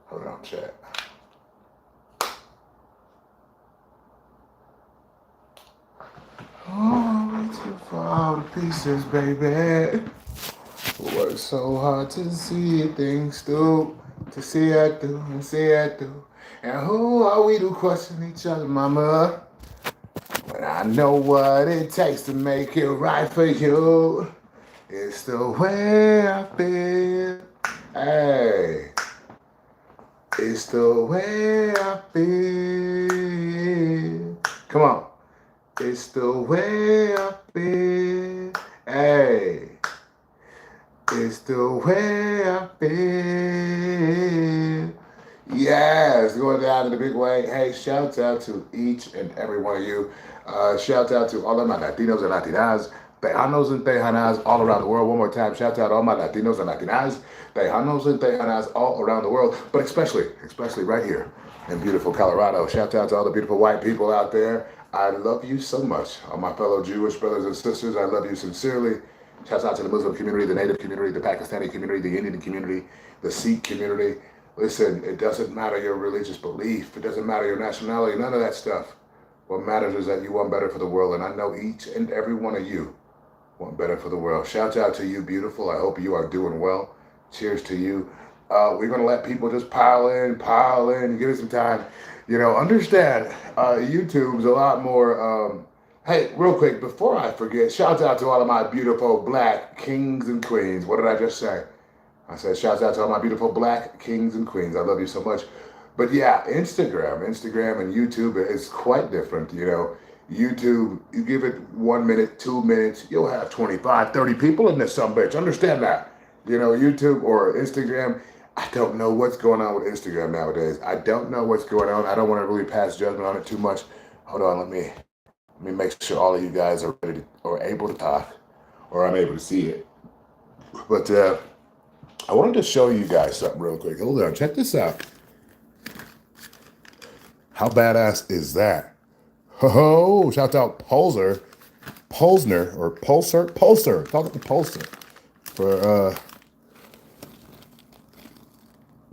Hold on, chat. Oh, we too far to pieces, baby. Work so hard to see things through, to see it through and see it through. And who are we to question each other, mama? When I know what it takes to make it right for you. It's the way I feel. Hey, it's the way I feel. Come on. It's the way I feel. Hey. It's the way I feel. Yes, going down in the big way. Hey, shout out to each and every one of you. Shout out to all of my Latinos and Latinas, Tejanos and Tejanas all around the world. One more time, shout out to all my Latinos and Latinas, Tejanos and Tejanas all around the world, but especially right here in beautiful Colorado. Shout out to all the beautiful white people out there. I love you so much. All my fellow Jewish brothers and sisters, I love you sincerely. Shouts out to the Muslim community, the Native community, the Pakistani community, the Indian community, the Sikh community. Listen, it doesn't matter your religious belief. It doesn't matter your nationality, none of that stuff. What matters is that you want better for the world, and I know each and every one of you want better for the world. Shouts out to you, beautiful. I hope you are doing well. Cheers to you. We're going to let people just pile in, give it some time. You know, understand, YouTube's a lot more... Hey, real quick, before I forget, shout out to all of my beautiful black kings and queens. What did I just say? I said shout out to all my beautiful black kings and queens. I love you so much. But yeah, Instagram and YouTube is quite different. You know, YouTube, you give it 1 minute, 2 minutes, you'll have 25, 30 people in this sumbitch. Understand that. You know, YouTube or Instagram, I don't know what's going on with Instagram nowadays. I don't know what's going on. I don't want to really pass judgment on it too much. Hold on, let me make sure all of you guys are ready to, or able to talk, or I'm able to see it. But I wanted to show you guys something real quick. Hold on, check this out. How badass is that? Ho, shout out Pulsar, talking to Pulsar for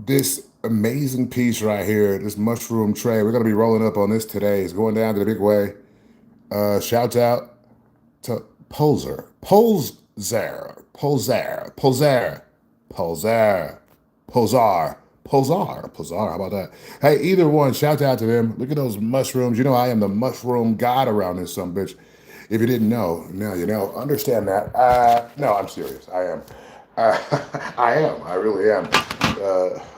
this amazing piece right here, this mushroom tray. We're gonna be rolling up on this today. It's going down to the big way. Shout out to Pulsar. How about that? Hey, either one, shout out to them. Look at those mushrooms. You know I am the mushroom god around this sumbitch. If you didn't know, now you know. Understand that. No, I'm serious. I am. I really am.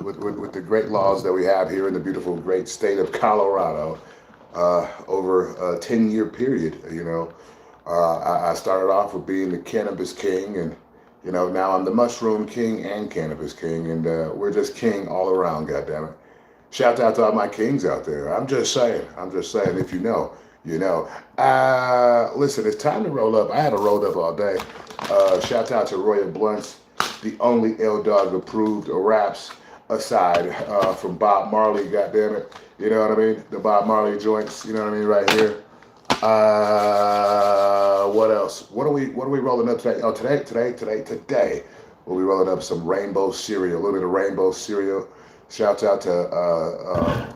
With the great laws that we have here in the beautiful, great state of Colorado, over a 10-year period, you know. I started off with being the cannabis king, and you know, now I'm the mushroom king and cannabis king, and we're just king all around, goddammit. Shout out to all my kings out there. I'm just saying, if you know, you know. Listen, it's time to roll up. I had to roll up all day. Shout out to Royal Blunts, the only L-Dog approved raps aside from Bob Marley, goddammit. You know what I mean? The Bob Marley joints, you know what I mean, right here. What else? What are we rolling up today? Oh, today, we'll be rolling up some rainbow cereal, a little bit of rainbow cereal. Shouts out to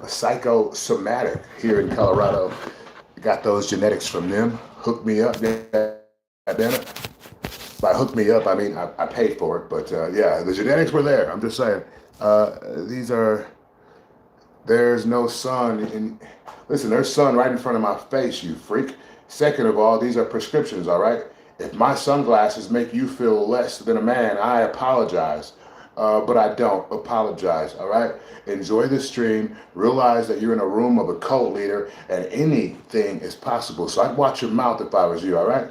Psychosomatic here in Colorado. Got those genetics from them. Hook me up, damn it. By hook me up, I mean I paid for it, but yeah, the genetics were there. I'm just saying. There's no sun in. Listen, there's sun right in front of my face, you freak. Second of all, these are prescriptions, all right? If my sunglasses make you feel less than a man, I apologize. But I don't apologize, all right? Enjoy the stream. Realize that you're in a room of a cult leader and anything is possible. So I'd watch your mouth if I was you, all right?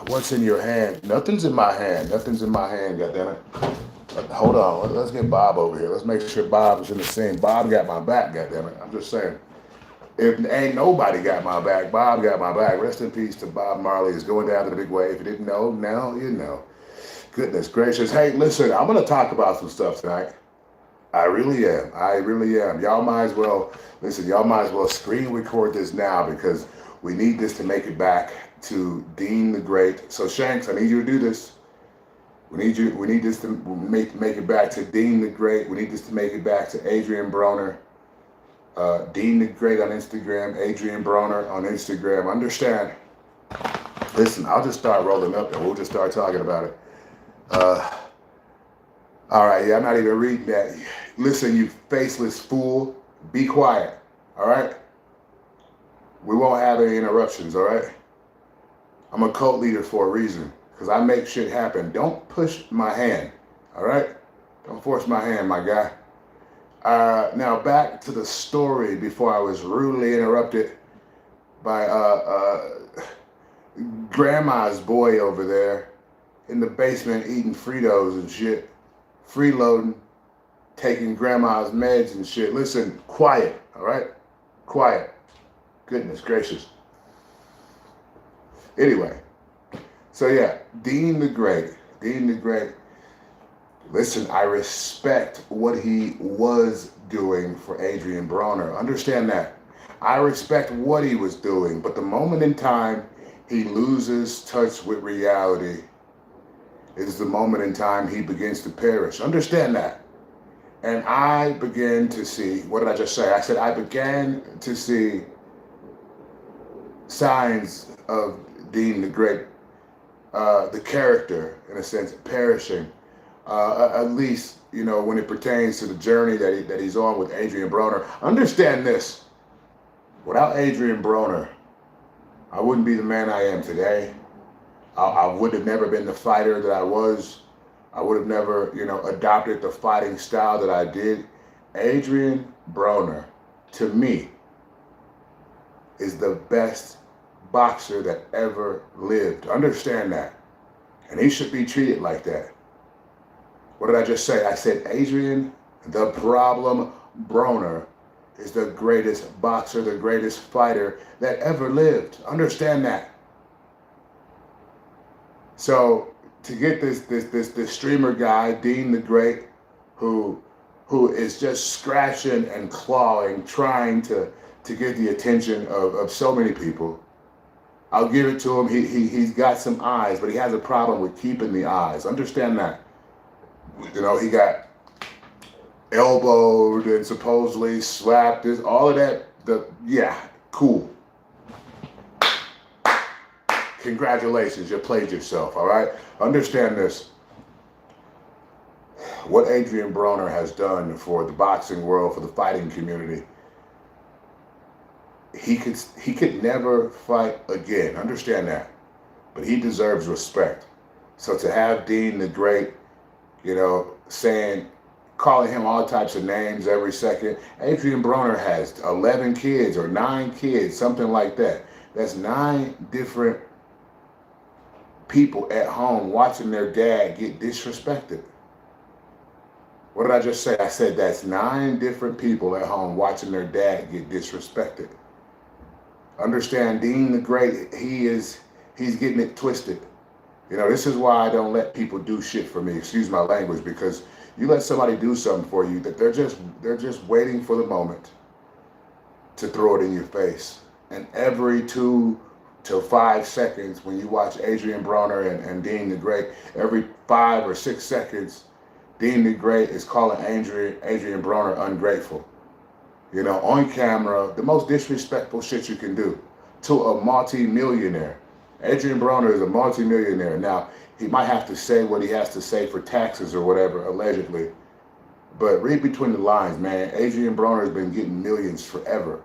What's in your hand? Nothing's in my hand. Goddammit. Hold on, let's get Bob over here. Let's make sure Bob is in the scene. Bob got my back, goddammit. I'm just saying. If ain't nobody got my back, Bob got my back. Rest in peace to Bob Marley. Is going down to the big way. If you didn't know, now you know. Goodness gracious. Hey, listen, I'm gonna talk about some stuff tonight. I really am. I really am. Y'all might as well listen. Y'all might as well screen record this now because we need this to make it back to Dean the Great. So Shanks, I need you to do this. We need you. We need this to make it back to Dean the Great. We need this to make it back to Adrian Broner. Dean the Great on Instagram. Adrian Broner on Instagram. Understand? Listen, I'll just start rolling up and we'll just start talking about it. All right, yeah, I'm not even reading that. Listen, you faceless fool, be quiet, all right? We won't have any interruptions, all right? I'm a cult leader for a reason, because I make shit happen. Don't push my hand, all right? Don't force my hand, my guy. Now, back to the story before I was rudely interrupted by Grandma's boy over there in the basement eating Fritos and shit. Freeloading, taking Grandma's meds and shit. Listen, quiet, all right? Quiet. Goodness gracious. Anyway, so yeah, Dean the Great. Dean the Great. Listen, I respect what he was doing for Adrian Broner. Understand that. I respect what he was doing, but the moment in time he loses touch with reality is the moment in time he begins to perish. Understand that. And I began to see, what did I just say? I said I began to see signs of Dean the Great, the character, in a sense, perishing. At least, you know, when it pertains to the journey that he's on with Adrian Broner. Understand this. Without Adrian Broner, I wouldn't be the man I am today. I would have never been the fighter that I was. I would have never, you know, adopted the fighting style that I did. Adrian Broner, to me, is the best boxer that ever lived. Understand that. And he should be treated like that. What did I just say? I said Adrian, the problem Broner, is the greatest boxer, the greatest fighter that ever lived. Understand that. So to get this streamer guy, Dean the Great, who is just scratching and clawing, trying to get the attention of so many people, I'll give it to him. He's got some eyes, but he has a problem with keeping the eyes. Understand that. You know, he got elbowed and supposedly slapped. This, all of that. Yeah, cool. Congratulations, you played yourself, all right? Understand this. What Adrian Broner has done for the boxing world, for the fighting community, he could never fight again. Understand that. But he deserves respect. So to have Dean the Great, you know, calling him all types of names every second. Adrian Broner has 11 kids or 9 kids, something like that. That's 9 different people at home watching their dad get disrespected. What did I just say? I said that's 9 different people at home watching their dad get disrespected. Understand, Dean the Great, he's getting it twisted. You know, this is why I don't let people do shit for me, excuse my language, because you let somebody do something for you that they're just waiting for the moment to throw it in your face. And every 2 to 5 seconds, when you watch Adrian Broner and Dean the Great, every 5 or 6 seconds, Dean the Great is calling Adrian Broner ungrateful. You know, on camera, the most disrespectful shit you can do to a multi-millionaire. Adrian Broner is a multi-millionaire. Now, he might have to say what he has to say for taxes or whatever, allegedly. But read between the lines, man. Adrian Broner has been getting millions forever.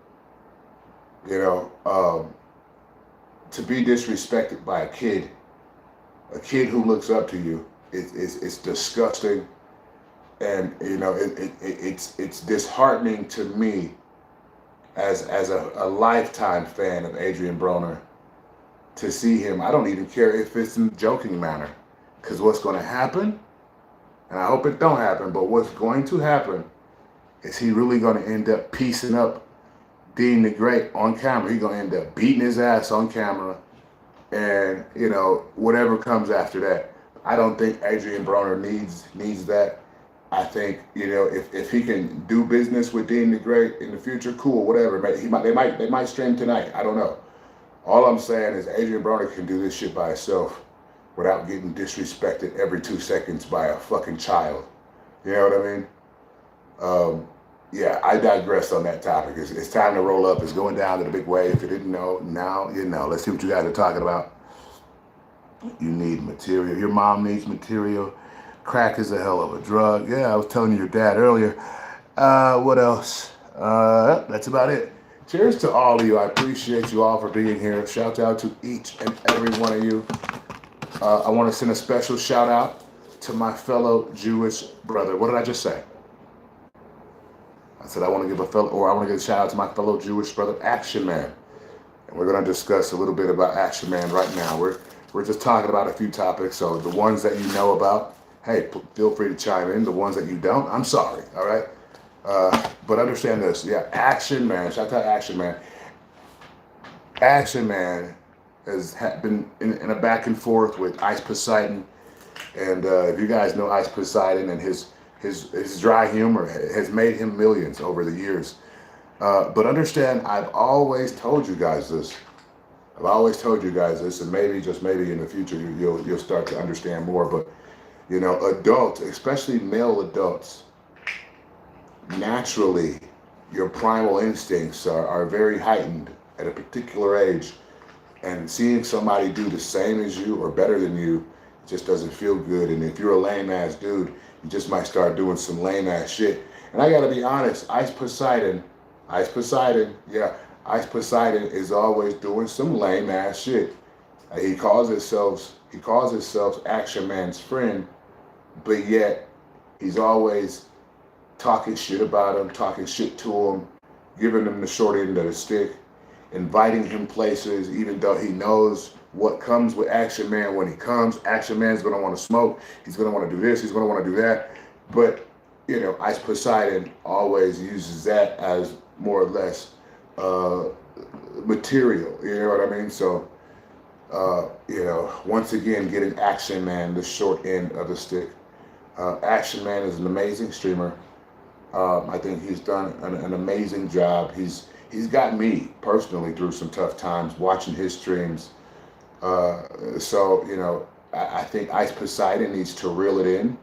You know, to be disrespected by a kid who looks up to you, it's disgusting. And, you know, it's disheartening to me as a lifetime fan of Adrian Broner to see him. I don't even care if it's in a joking manner, because what's going to happen, and I hope it don't happen, but what's going to happen is he really going to end up piecing up Dean the Great on camera. He's gonna end up beating his ass on camera, and whatever comes after that. I don't think Adrian Broner needs that. I think if he can do business with Dean the Great in the future, cool, whatever. They might stream tonight. I don't know. All I'm saying is Adrian Broner can do this shit by himself without getting disrespected every 2 seconds by a fucking child. You know what I mean? Yeah, I digress on that topic. It's time to roll up. It's going down to the big way. If you didn't know, now you know. Let's see what you guys are talking about. You need material. Your mom needs material. Crack is a hell of a drug. Yeah, I was telling your dad earlier. What else? That's about it. Cheers to all of you. I appreciate you all for being here. Shout out to each and every one of you. I want to send a special shout out to my fellow Jewish brother. What did I just say? I said I want to give a shout out to my fellow Jewish brother, Action Man. And we're going to discuss a little bit about Action Man right now. We're just talking about a few topics. So the ones that you know about, hey, feel free to chime in. The ones that you don't, I'm sorry. All right. But understand this. Yeah, Action Man. Shout out to Action Man. Action Man has been in a back and forth with Ice Poseidon. And if you guys know Ice Poseidon and his dry humor has made him millions over the years. But understand, I've always told you guys this. And maybe, just maybe in the future, you'll start to understand more. But, adults, especially male adults, naturally, your primal instincts are very heightened at a particular age. And seeing somebody do the same as you or better than you just doesn't feel good. And if you're a lame ass dude, you just might start doing some lame ass shit. And I gotta be honest, Ice Poseidon is always doing some lame ass shit. He calls himself Action Man's friend, but yet he's always talking shit about him, talking shit to him, giving him the short end of the stick, inviting him places, even though he knows what comes with Action Man when he comes. Action Man's gonna want to smoke. He's gonna want to do this. He's gonna want to do that. But Ice Poseidon always uses that as more or less material. You know what I mean? So, once again, getting Action Man the short end of the stick. Action Man is an amazing streamer. I think he's done an amazing job. He's got me personally through some tough times watching his streams. I think Ice Poseidon needs to reel it in.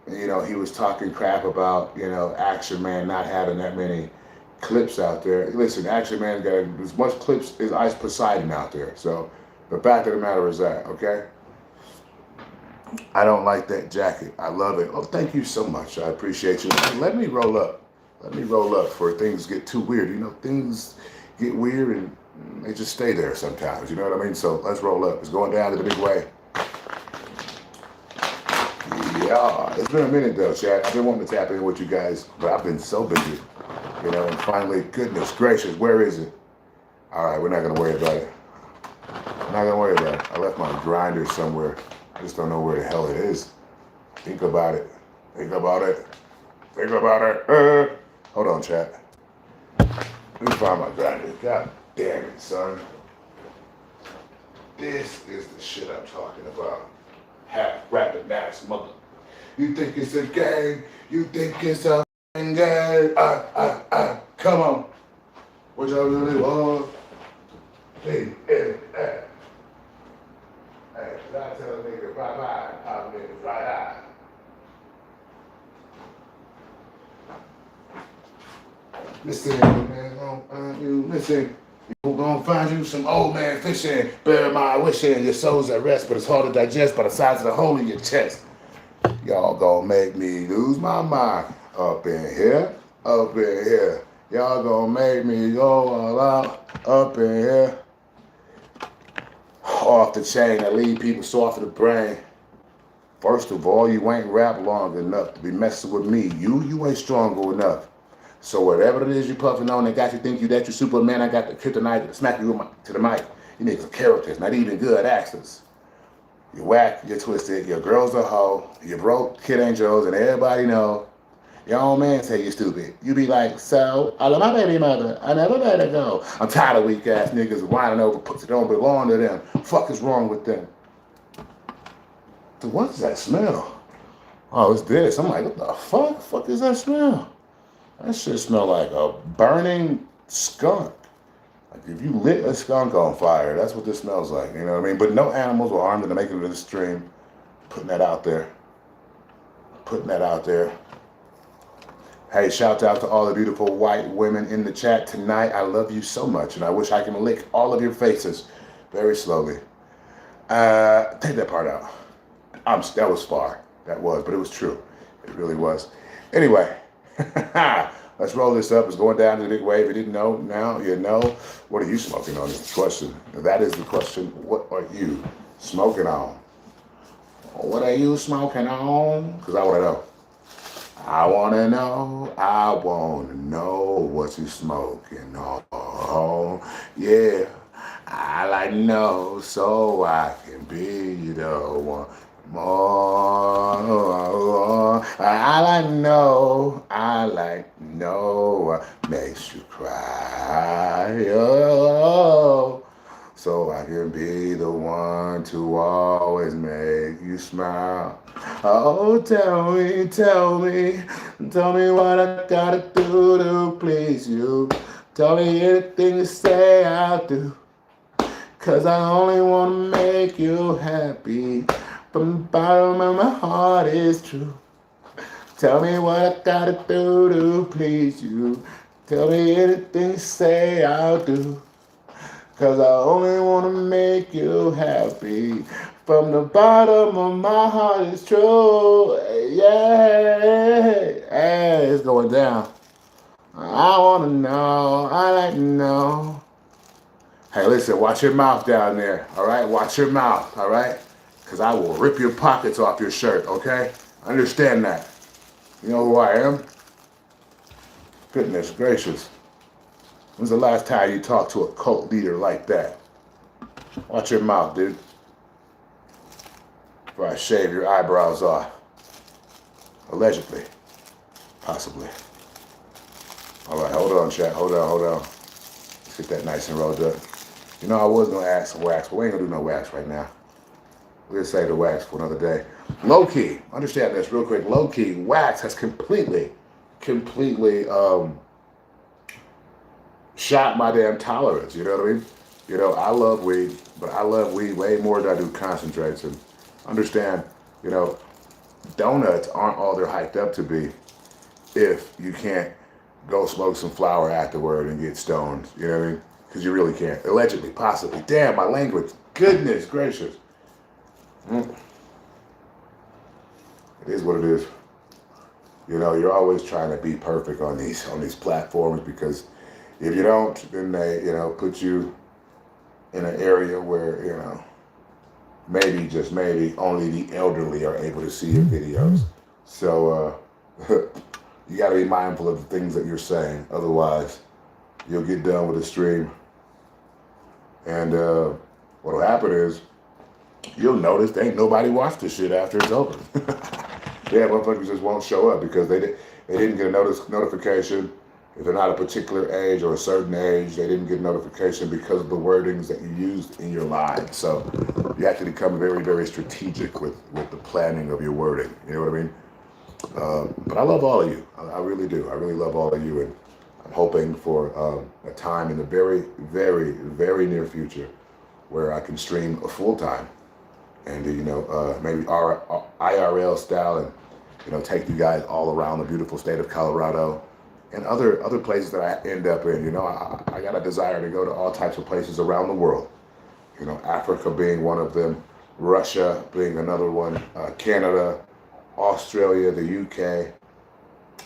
He was talking crap about, Action Man not having that many clips out there. Listen, Action Man got as much clips as Ice Poseidon out there. So the fact of the matter is that, okay? I don't like that jacket. I love it. Oh, thank you so much. I appreciate you. Let me roll up. Before things get too weird. Things get weird and they just stay there sometimes. You know what I mean? So let's roll up. It's going down to the big way. Yeah, it's been a minute though, Chad. I've been wanting to tap in with you guys, but I've been so busy. And finally, goodness gracious, where is it? All right, we're not going to worry about it. I left my grinder somewhere. I just don't know where the hell it is. Think about it. Hold on, chat. Let me find my grinder. God damn it, son. This is the shit I'm talking about. Half rapping ass mother. You think it's a game? You think it's a game? Come on. What y'all really want? Hey, I tell a nigga bye-bye, I'm niggas right eye. Listen, man, listen. You're gonna find you some old man fishing, bury my wishing, your soul's at rest, but it's hard to digest by the size of the hole in your chest. Y'all gonna make me lose my mind up in here. Y'all gonna make me go all out up in here. Off the chain, I leave people soft of the brain. First of all, you ain't rap long enough to be messing with me. You ain't strong enough. So whatever it is you puffing on, they got you think that you're Superman. I got the kryptonite to smack you to the mic. You niggas are characters, not even good actors. You whack, you're twisted, your girl's a hoe, you broke, kid angels, and everybody know Your own man say you stupid. You be like, so, I love my baby mother. I never let her go. I'm tired of weak ass niggas whining over pussy that don't belong to them. Fuck is wrong with them? Dude, what is that smell? Oh, it's this. I'm like, what the fuck? Fuck is that smell? That shit smell like a burning skunk. Like if you lit a skunk on fire, that's what this smells like. You know what I mean? But no animals were harmed in the making of the stream. Putting that out there. Putting that out there. Hey, shout out to all the beautiful white women in the chat tonight. I love you so much, and I wish I can lick all of your faces very slowly. Take that part out. That was far. That was, but it was true. It really was. Anyway, let's roll this up. It's going down to the big wave. You didn't know, now you know. What are you smoking on is the question. That is the question. What are you smoking on? What are you smoking on? Because I want to know. I want to know what you smoking on. Yeah, I like to know so I can be the one more. I like to know, makes you cry. Oh, so I can be the one to always make you smile. Oh, tell me what I gotta do to please you. Tell me anything you say I'll do. 'Cause I only wanna make you happy. From the bottom of my heart is true. Tell me what I gotta do to please you. Tell me anything you say I'll do. 'Cause I only wanna make you happy. From the bottom of my heart is true. Yeah. Hey, it's going down. I wanna know. I like to know. Hey, listen, watch your mouth down there, all right? Watch your mouth, all right? Because I will rip your pockets off your shirt, okay? Understand that. You know who I am? Goodness gracious. When's the last time you talked to a cult leader like that? Watch your mouth, dude. Before I shave your eyebrows off. Allegedly. Possibly. All right, hold on, chat. Hold on. Let's get that nice and rolled up. You know, I was going to ask some wax, but we ain't going to do no wax right now. We'll save the wax for another day. Low key, understand this real quick. Low key, wax has completely shot my damn tolerance. You know what I mean? You know, I love weed, but I love weed way more than I do concentrates. And understand, you know, donuts aren't all they're hyped up to be if you can't go smoke some flower afterward and get stoned. You know what I mean? Because you really can't. Allegedly, possibly. Damn, my language. Goodness gracious. It is what it is. You know, you're always trying to be perfect on these platforms, because if you don't, then they, you know, put you in an area where, you know, maybe, just maybe, only the elderly are able to see your videos. So you got to be mindful of the things that you're saying. Otherwise, you'll get done with the stream. And what'll happen is, you'll notice there ain't nobody watch this shit after it's over. Yeah, motherfuckers just won't show up because they didn't get a notification. If they're not a particular age or a certain age, they didn't get notification because of the wordings that you used in your live. So you have to become very, very strategic with the planning of your wording. You know what I mean? But I love all of you. I really do. I really love all of you. And I'm hoping for a time in the very, very, very near future where I can stream full time. And, you know, maybe IRL style, and, you know, take you guys all around the beautiful state of Colorado and other places that I end up in. You know, I got a desire to go to all types of places around the world. You know, Africa being one of them, Russia being another one, Canada, Australia, the UK,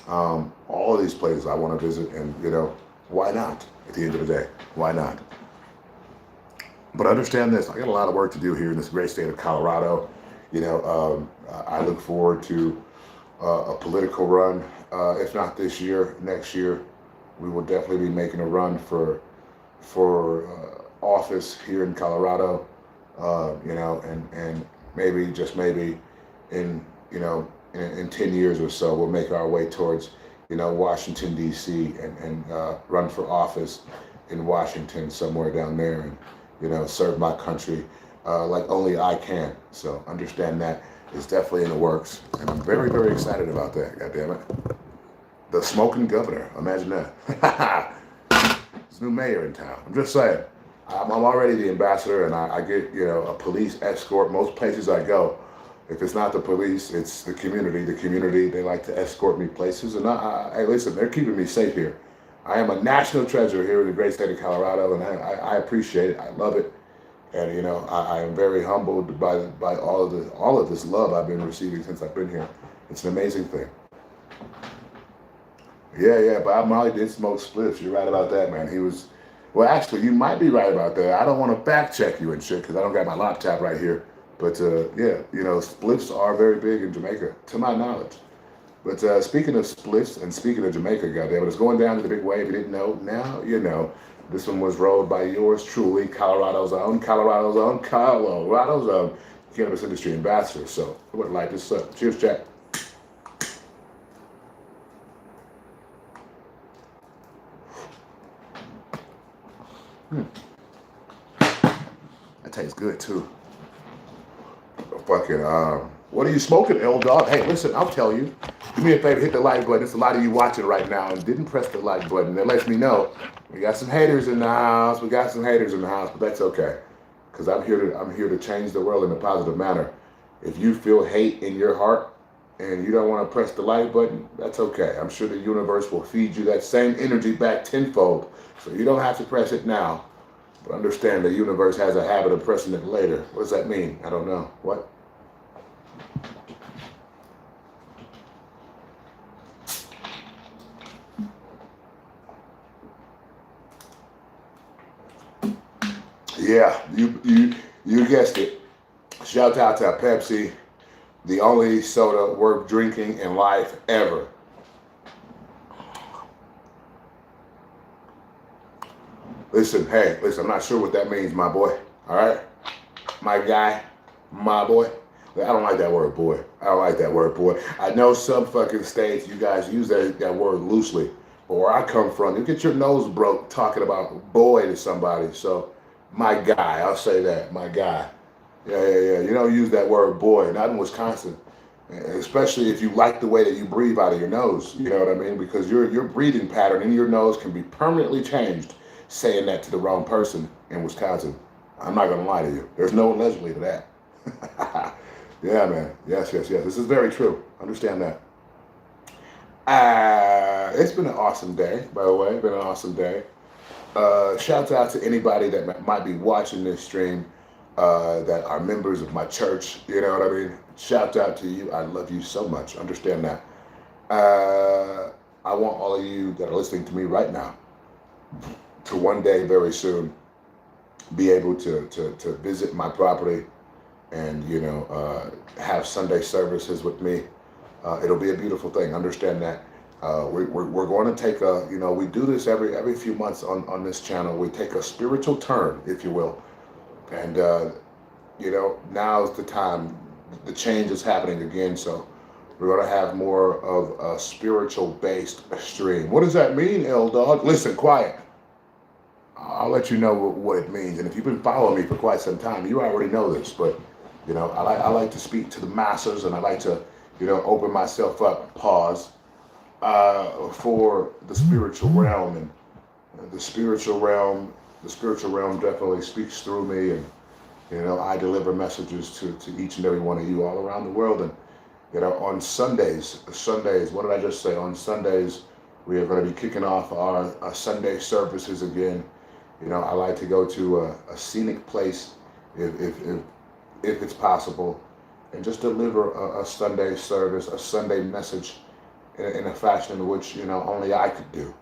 all of these places I want to visit. And, you know, why not? At the end of the day, why not? But understand this, I got a lot of work to do here in this great state of Colorado. You know, I look forward to a political run. If not this year, next year, we will definitely be making a run for office here in Colorado. You know, and maybe, just maybe, in, you know, in 10 years or so, we'll make our way towards, Washington, D.C. and run for office in Washington, somewhere down there, and, serve my country like only I can. So understand that it's definitely in the works, and I'm very, very excited about that, God damn it. The smoking governor, imagine that. There's a new mayor in town. I'm just saying. I'm already the ambassador, and I get, a police escort most places I go. If it's not the police, it's the community. The community, they like to escort me places. And hey, listen, they're keeping me safe here. I am a national treasure here in the great state of Colorado, and I appreciate it. I love it. And, I am very humbled by all of this love I've been receiving since I've been here. It's an amazing thing. Yeah, Bob Marley did smoke spliffs. You're right about that, man. He was, well, actually, you might be right about that. I don't want to fact check you and shit because I don't got my laptop right here. But yeah, spliffs are very big in Jamaica, to my knowledge. But speaking of spliffs and speaking of Jamaica, goddamn it, it's going down to the big wave. If you didn't know, now you know. This one was rolled by yours truly, Colorado's own cannabis industry ambassador. So I would light this up. Cheers, Jack. That tastes good too. Fucking, what are you smoking, L Dog? Hey, listen, I'll tell you. Do me a favor, hit the like button. There's a lot of you watching right now and didn't press the like button. That lets me know we got some haters in the house. But that's okay, because I'm here to change the world in a positive manner. If you feel hate in your heart and you don't want to press the like button, that's okay. I'm sure the universe will feed you that same energy back tenfold. So you don't have to press it now. But understand the universe has a habit of pressing it later. What does that mean? I don't know. What? Yeah, you guessed it. Shout out to Pepsi, the only soda worth drinking in life ever. Listen, I'm not sure what that means, my boy. All right? My guy, my boy. I don't like that word, boy. I know some fucking states, you guys use that word loosely. But where I come from, you get your nose broke talking about boy to somebody. So, my guy, I'll say that, my guy. Yeah. You don't use that word boy, not in Wisconsin. Especially if you like the way that you breathe out of your nose. You know what I mean? Because your breathing pattern in your nose can be permanently changed saying that to the wrong person in Wisconsin. I'm not going to lie to you. There's no allegedly to that. Yeah, man. Yes. This is very true. Understand that. It's been an awesome day, by the way. Been an awesome day. Shout out to anybody that might be watching this stream that are members of my church. You know what I mean? Shout out to you. I love you so much. Understand that. I want all of you that are listening to me right now to one day, very soon, be able to visit my property and, have Sunday services with me. It'll be a beautiful thing. Understand that. We're going to take we do this every few months on this channel. We take a spiritual turn, if you will. And, now's the time. The change is happening again. So we're going to have more of a spiritual-based stream. What does that mean, L-Dog? Listen, quiet. I'll let you know what it means. And if you've been following me for quite some time, you already know this. But, I like to speak to the masses, and I like to, open myself up, pause, for the spiritual realm. And the spiritual realm definitely speaks through me. And, I deliver messages to each and every one of you all around the world. And, on Sundays, what did I just say? On Sundays, we are going to be kicking off our Sunday services again. I like to go to a scenic place if it's possible, and just deliver a Sunday service, a Sunday message in a fashion in which, only I could do.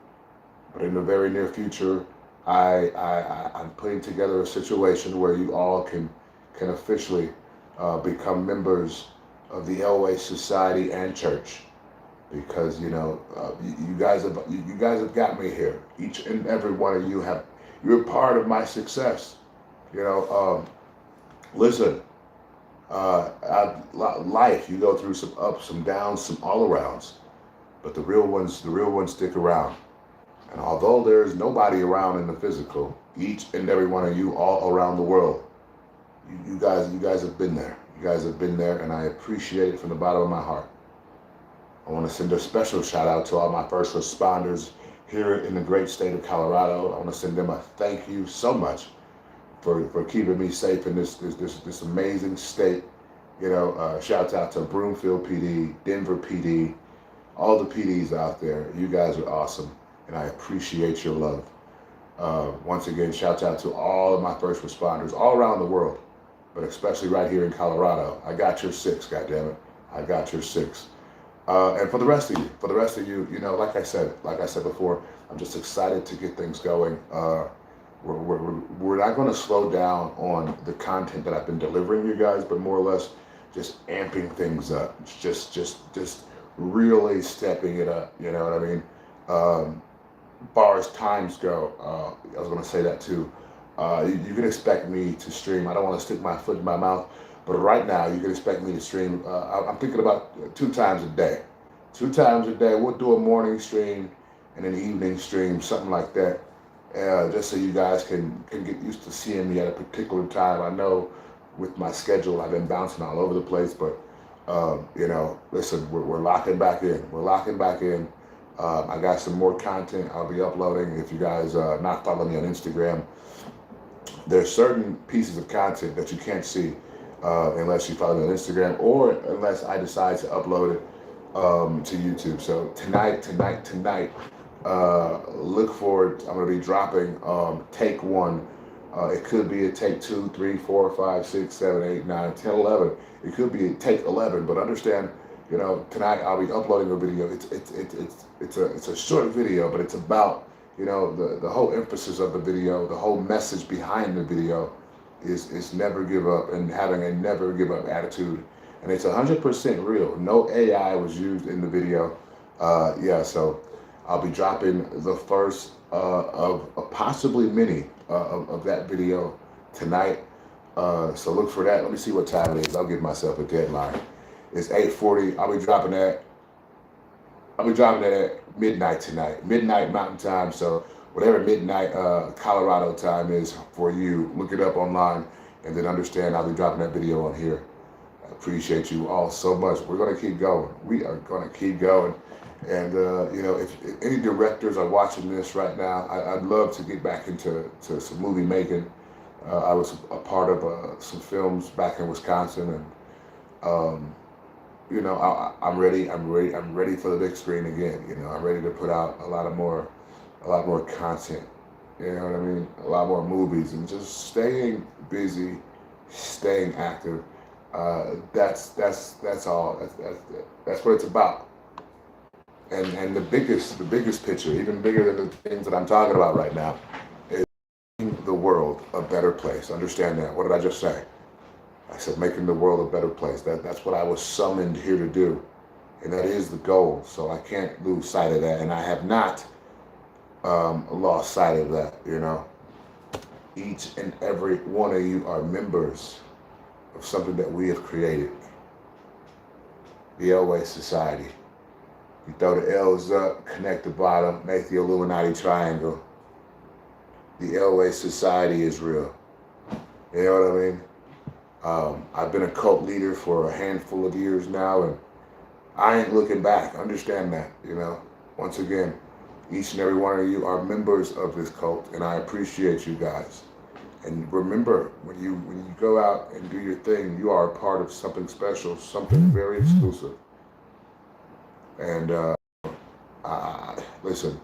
But in the very near future, I'm putting together a situation where you all can officially become members of the Elway Society and Church, because you guys have got me here. Each and every one of you you're part of my success. Listen, Life, you go through some ups, some downs, some all arounds, but the real ones stick around. And although there is nobody around in the physical, each and every one of you all around the world, you guys have been there. You guys have been there, and I appreciate it from the bottom of my heart. I want to send a special shout out to all my first responders here in the great state of Colorado. I want to send them a thank you so much for keeping me safe in this amazing state. You know, shouts out to Broomfield PD, Denver PD, all the PDs out there. You guys are awesome, and I appreciate your love. Once again, shouts out to all of my first responders all around the world, but especially right here in Colorado. I got your six, goddammit. I got your six. And for the rest of you, you know, like I said before, I'm just excited to get things going. We're not going to slow down on the content that I've been delivering you guys, but more or less just amping things up, just really stepping it up. You know what I mean? Far as times go, I was going to say that too. You can expect me to stream. I don't want to stick my foot in my mouth, but right now you can expect me to stream. I'm thinking about 2 times a day. 2 times a day. We'll do a morning stream and an evening stream, something like that. Just so you guys can get used to seeing me at a particular time. I know with my schedule I've been bouncing all over the place, but you know, listen, we're locking back in. We're locking back in. I got some more content I'll be uploading. If you guys not follow me on Instagram, there's certain pieces of content that you can't see unless you follow me on Instagram or unless I decide to upload it to YouTube. So tonight, look forward. I'm going to be dropping take 1. It could be a take 2, 3, 4, 5, 6, 7, 8, 9, 10, 11. It could be a take 11. But understand, you know, tonight I'll be uploading a video. It's a short video, but it's about, you know, the whole emphasis of the video, the whole message behind the video is never give up and having a never give up attitude. And it's 100% real. No AI was used in the video. Yeah, so I'll be dropping the first of possibly many of that video tonight. So look for that. Let me see what time it is. I'll give myself a deadline. It's 8:40. I'll be dropping that at midnight tonight. Midnight Mountain Time. So whatever midnight Colorado time is for you, look it up online and then understand I'll be dropping that video on here. I appreciate you all so much. We're going to keep going. We are going to keep going. And, you know, if any directors are watching this right now, I'd love to get back into some movie making. I was a part of some films back in Wisconsin, and, you know, I'm ready for the big screen again. You know, I'm ready to put out a lot more content. You know what I mean? A lot more movies and just staying busy, staying active. That's all. That's what it's about. And the biggest picture, even bigger than the things that I'm talking about right now, is making the world a better place. Understand that. What did I just say? I said making the world a better place. That's what I was summoned here to do. And that is the goal. So I can't lose sight of that. And I have not lost sight of that, you know. Each and every one of you are members of something that we have created. The Elway Society. You throw the L's up, connect the bottom, make the Illuminati triangle. The Elway Society is real. You know what I mean? I've been a cult leader for a handful of years now, and I ain't looking back. Understand that, you know. Once again, each and every one of you are members of this cult, and I appreciate you guys. And remember, when you go out and do your thing, you are a part of something special, something very exclusive. And listen,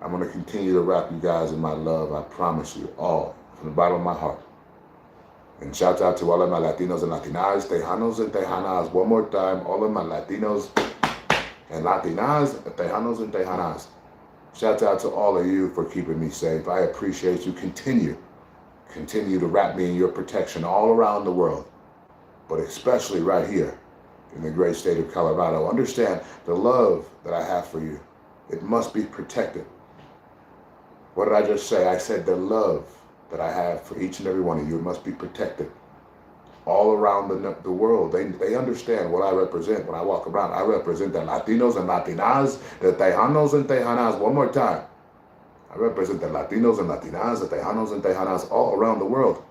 I'm going to continue to wrap you guys in my love. I promise you all, from the bottom of my heart. And shout out to all of my Latinos and Latinas, Tejanos and Tejanas. One more time, all of my Latinos and Latinas, Tejanos and Tejanas. Shout out to all of you for keeping me safe. I appreciate you. Continue to wrap me in your protection all around the world, but especially right here in the great state of Colorado. Understand the love that I have for you. It must be protected. What did I just say? I said the love that I have for each and every one of you must be protected. all around the world. They understand what I represent when I walk around. I represent the Latinos and Latinas, the Tejanos and Tejanas. One more time. I represent the Latinos and Latinas, the Tejanos and Tejanas all around the world.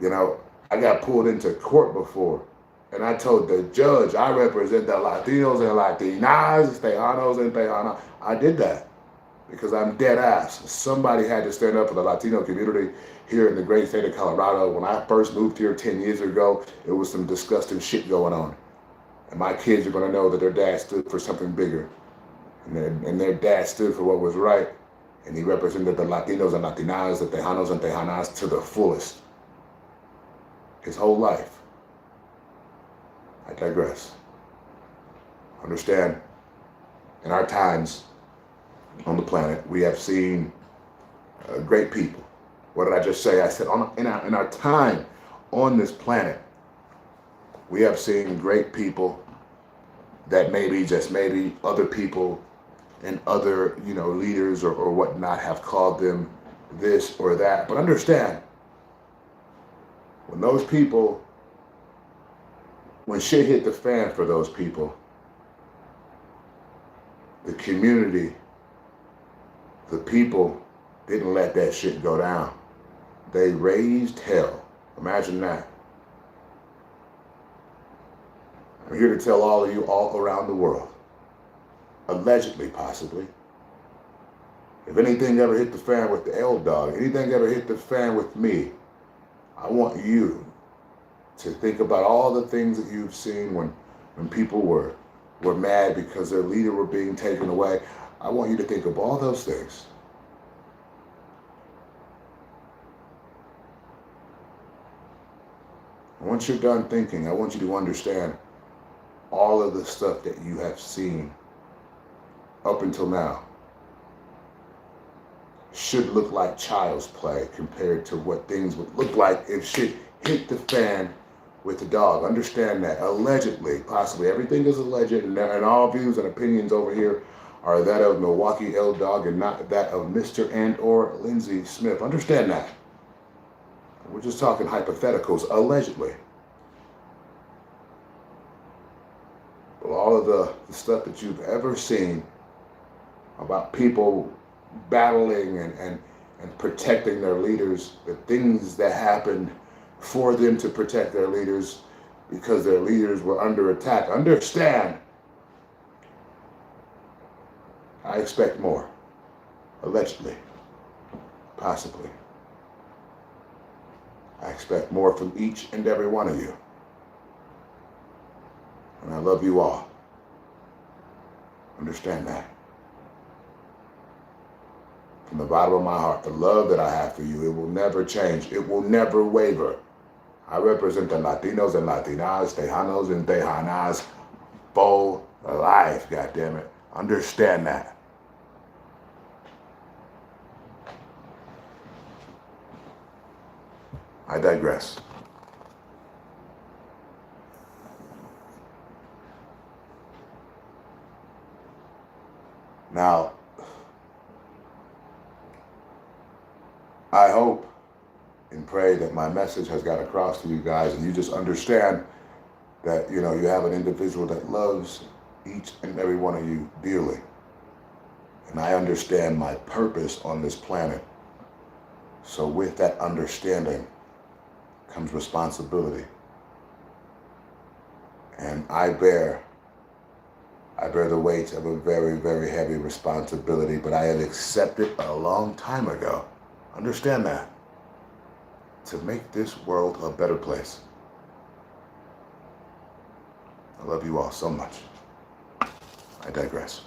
You know, I got pulled into court before, and I told the judge I represent the Latinos and Latinas, Tejanos and Tejanas. I did that because I'm dead ass. Somebody had to stand up for the Latino community here in the great state of Colorado. When I first moved here 10 years ago, it was some disgusting shit going on. And my kids are going to know that their dad stood for something bigger. And their dad stood for what was right. And he represented the Latinos and Latinas, the Tejanos and Tejanas to the fullest. His whole life. I digress. Understand, in our times on the planet, we have seen great people. What did I just say? I said in our time on this planet, we have seen great people that maybe other people and other leaders or whatnot have called them this or that. But understand, when shit hit the fan for those people, the community, the people didn't let that shit go down. They raised hell. Imagine that. I'm here to tell all of you all around the world, allegedly, possibly, if anything ever hit the fan with the L Dog, anything ever hit the fan with me, I want you to think about all the things that you've seen when people were mad because their leader were being taken away. I want you to think of all those things. Once you're done thinking, I want you to understand all of the stuff that you have seen up until now should look like child's play compared to what things would look like if shit hit the fan with the dog. Understand that. Allegedly, possibly. Everything is alleged, and all views and opinions over here are that of Milwaukee L Dog and not that of Mr. and or Lindsey Smith. Understand that. We're just talking hypotheticals, allegedly. But all of the stuff that you've ever seen about people battling and protecting their leaders, the things that happened for them to protect their leaders because their leaders were under attack. Understand, I expect more. Allegedly. Possibly. I expect more from each and every one of you. And I love you all. Understand that. From the bottom of my heart, the love that I have for you, it will never change. It will never waver. I represent the Latinos and Latinas, Tejanos and Tejanas for life, goddammit. Understand that. I digress. Now, I hope and pray that my message has got across to you guys and you just understand that, you have an individual that loves each and every one of you dearly. And I understand my purpose on this planet. So with that understanding comes responsibility. And I bear the weight of a very, very heavy responsibility, but I have accepted a long time ago. Understand that. To make this world a better place. I love you all so much. I digress.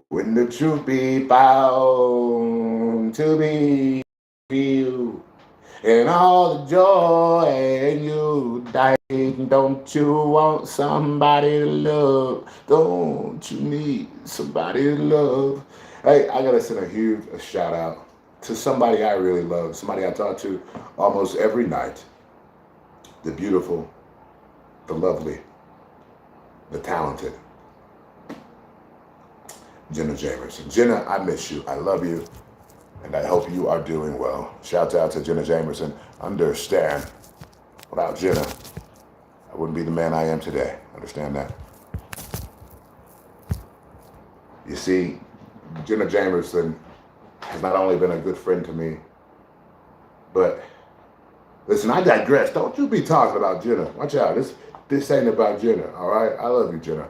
When the truth be found to be you, and all the joy and you dying, don't you want somebody to love? Don't you need somebody to love? Hey, I gotta send a huge shout out to somebody I really love, somebody I talk to almost every night. the beautiful, the lovely, the talented Jenna Jamerson. Jenna, I miss you. I love you. And I hope you are doing well. Shout out to Jenna Jamerson. Understand, without Jenna, I wouldn't be the man I am today. Understand that? You see, Jenna Jamerson has not only been a good friend to me, but listen, I digress. Don't you be talking about Jenna. Watch out. This ain't about Jenna, all right? I love you, Jenna.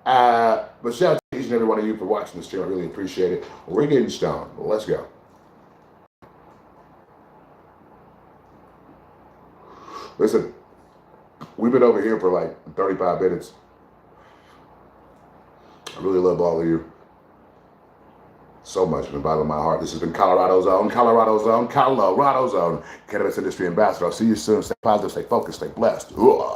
But shout out to each and every one of you for watching the stream. I really appreciate it. We're getting stoned. Well, let's go. Listen, we've been over here for like 35 minutes. I really love all of you so much from the bottom of my heart. This has been Colorado Zone, Colorado Zone, Colorado Zone, Cannabis Industry Ambassador. I'll see you soon. Stay positive, stay focused, stay blessed. Ugh.